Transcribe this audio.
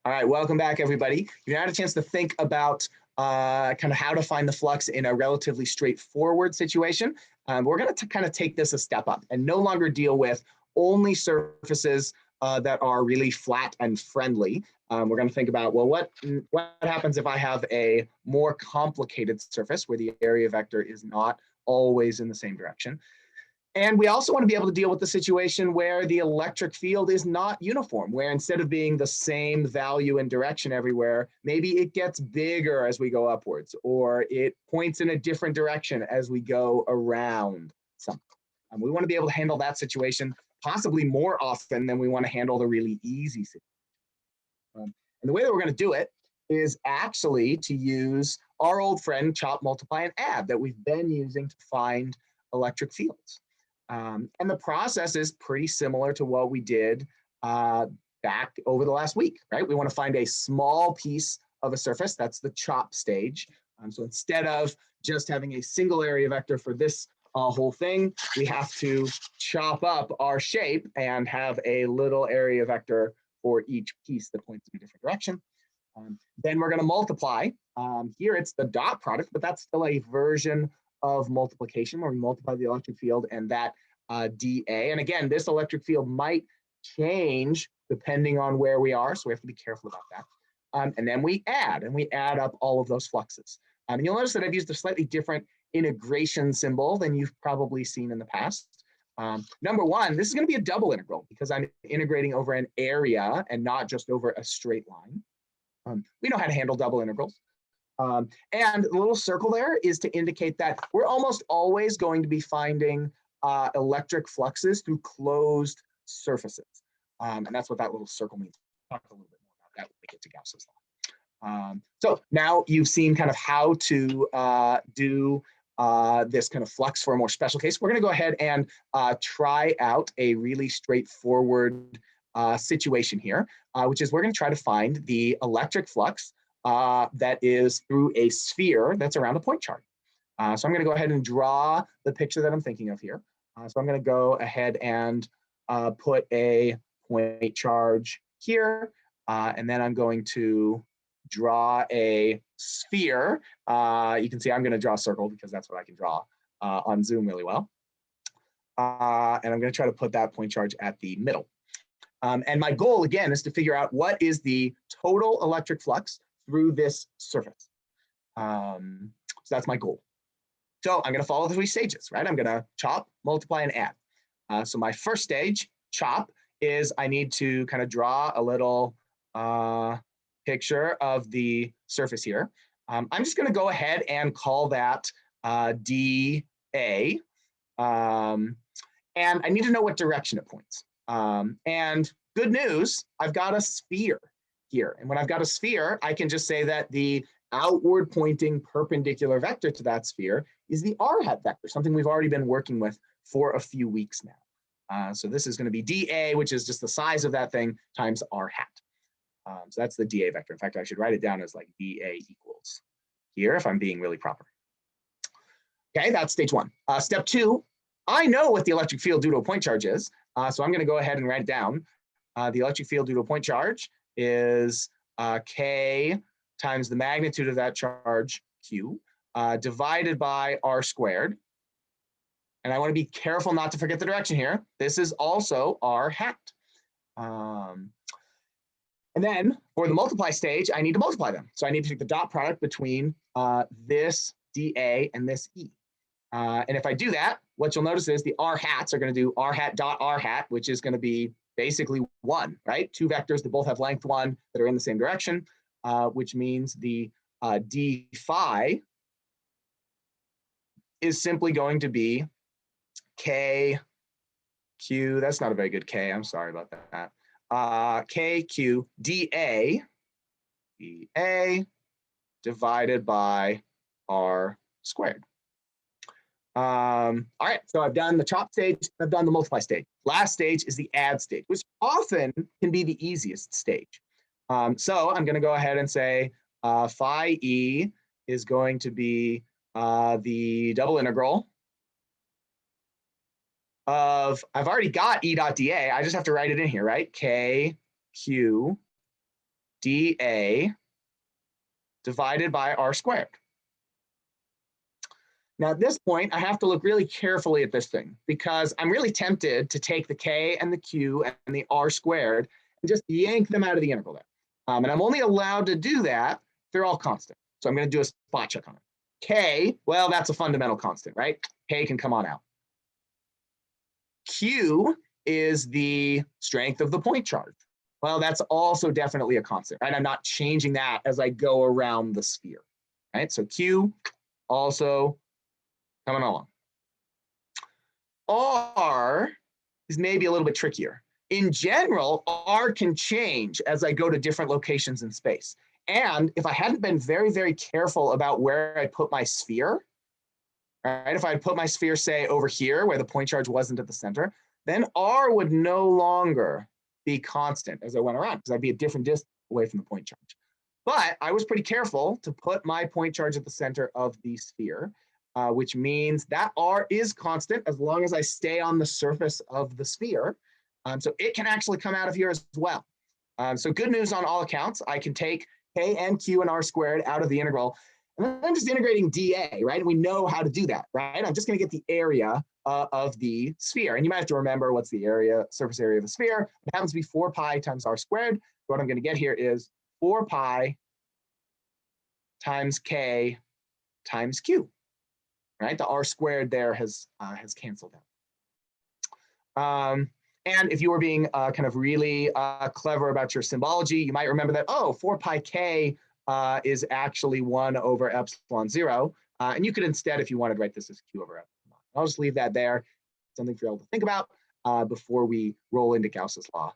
All right, welcome back, everybody. You now had a chance to think about kind of how to find the flux in a relatively straightforward situation. We're going to kind of take this a step up and no longer deal with only surfaces that are really flat and friendly. We're going to think about, well, what happens if I have a more complicated surface where the area vector is not always in the same direction? And we also want to be able to deal with the situation where the electric field is not uniform, where instead of being the same value and direction everywhere, maybe it gets bigger as we go upwards, or it points in a different direction as we go around something. We want to be able to handle that situation possibly more often than we want to handle the really easy situation. And the way that we're going to do it is actually to use our old friend chop, multiply, and add that we've been using to find electric fields. And the process is pretty similar to what we did back over the last week, right? We want to find a small piece of a surface. That's the chop stage. So instead of just having a single area vector for this whole thing, we have to chop up our shape and have a little area vector for each piece that points in a different direction. Then we're going to multiply. Here it's the dot product, but that's still a version of multiplication where we multiply the electric field and that dA. And again, this electric field might change depending on where we are, so we have to be careful about that. And then we add up all of those fluxes. And you'll notice that I've used a slightly different integration symbol than you've probably seen in the past. Number one, this is going to be a double integral because I'm integrating over an area and not just over a straight line. We know how to handle double integrals. And the little circle there is to indicate that we're almost always going to be finding electric fluxes through closed surfaces. And that's what that little circle means. We'll talk a little bit more about that when we get to Gauss's law. So now you've seen kind of how to do this kind of flux for a more special case. We're going to go ahead and try out a really straightforward situation here, which is we're going to try to find the electric flux that is through a sphere that's around a point charge. So I'm going to go ahead and draw the picture that I'm thinking of here. So I'm going to go ahead and put a point charge here, and then I'm going to draw a sphere. You can see I'm going to draw a circle because that's what I can draw on Zoom really well. And I'm going to try to put that point charge at the middle. And my goal, again, is to figure out what is the total electric flux through this surface. So that's my goal. So I'm going to follow the 3 stages, right? I'm going to chop, multiply, and add. So my first stage, chop, is I need to kind of draw a little picture of the surface here. I'm just going to go ahead and call that dA. And I need to know what direction it points. And good news, I've got a sphere here. And when I've got a sphere, I can just say that the outward pointing perpendicular vector to that sphere is the r hat vector, something we've already been working with for a few weeks now. So this is going to be dA, which is just the size of that thing, times r hat. So that's the dA vector. In fact, I should write it down as like dA equals here if I'm being really proper. Okay, that's stage 1. Step 2, I know what the electric field due to a point charge is. So I'm going to go ahead and write it down. The electric field due to a point charge is K times the magnitude of that charge, Q, divided by r squared. And I want to be careful not to forget the direction here. This is also r hat. And then for the multiply stage, I need to multiply them. So I need to take the dot product between this dA and this E. And if I do that, what you'll notice is the r hats are going to do r hat dot r hat, which is going to be basically 1, right? 2 vectors that both have length 1 that are in the same direction, which means the d phi is simply going to be k q. That's not a very good k. I'm sorry about that. K q dA divided by r squared. All right, so I've done the chop stage, I've done the multiply stage. Last stage is the add stage, which often can be the easiest stage. So I'm going to go ahead and say phi e is going to be the double integral of, I've already got E dot dA, I just have to write it in here, right? K, Q, dA divided by r squared. Now at this point, I have to look really carefully at this thing because I'm really tempted to take the k and the q and the r squared and just yank them out of the integral there. And I'm only allowed to do that if they're all constant. So I'm going to do a spot check on it. K, well, that's a fundamental constant, right? K can come on out. Q is the strength of the point charge. Well, that's also definitely a constant, right? I'm not changing that as I go around the sphere, right? So Q also coming along. R is maybe a little bit trickier. In general, R can change as I go to different locations in space. And if I hadn't been very, very careful about where I put my sphere, right? If I had put my sphere, say, over here where the point charge wasn't at the center, then R would no longer be constant as I went around because I'd be a different distance away from the point charge. But I was pretty careful to put my point charge at the center of the sphere, which means that R is constant as long as I stay on the surface of the sphere. So it can actually come out of here as well. So good news on all accounts. I can take K and Q and R squared out of the integral. And then I'm just integrating dA, right? And we know how to do that, right? I'm just going to get the area of the sphere. And you might have to remember what's the area, surface area of the sphere. It happens to be 4 pi times r squared. So what I'm going to get here is 4 pi times K times Q, right? The r squared there has canceled out. And if you were being kind of really clever about your symbology, you might remember that, oh, 4 pi K is actually 1 over epsilon 0. And you could instead, if you wanted, write this as Q over epsilon. I'll just leave that there. Something for you all to think about before we roll into Gauss's law